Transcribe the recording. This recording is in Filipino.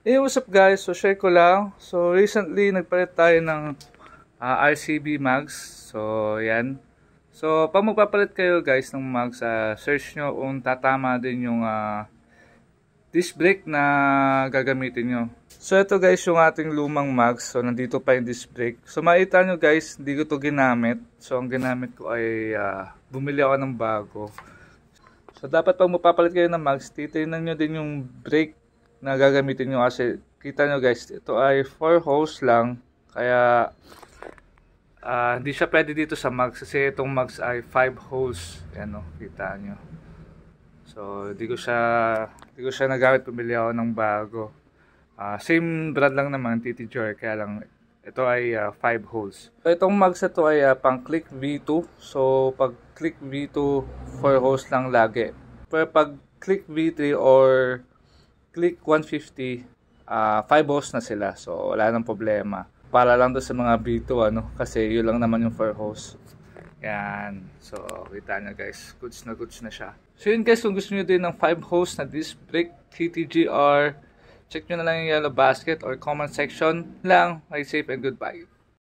Hey, what's up guys? So share ko lang. So recently nagpalit tayo ng RCB mags. So yan. So pag magpapalit kayo guys ng mags, search nyo kung tatama din yung disc brake na gagamitin nyo. So ito guys yung ating lumang mags. So nandito pa yung disc brake. So makita nyo guys, hindi ko to ginamit. So ang ginamit ko ay bumili ako ng bago. So dapat pag magpapalit kayo ng mags, titingnan nyo din yung brake na gagamitin nyo kasi kita nyo guys, ito ay 4 holes lang kaya hindi siya pwede dito sa mags kasi itong mags ay 5 holes. Yan o, kita nyo. So hindi ko siya nagamit, pumili ako ng bago. Same brand lang naman, TT Joy, kaya lang ito ay 5 holes. So itong mags ito ay pang click V2. So pag click V2, 4 holes lang lagi. Pero pag click V3 or click 150, 5 holes na sila. So wala nang problema. Para lang to sa mga B2 kasi yun lang naman yung 4 holes. Yan. So kita nyo guys, goods na siya. So yun guys, kung gusto nyo din ng 5 holes na disc brake TTGR, check nyo na lang yung yellow basket or comment section lang. Ride safe and goodbye.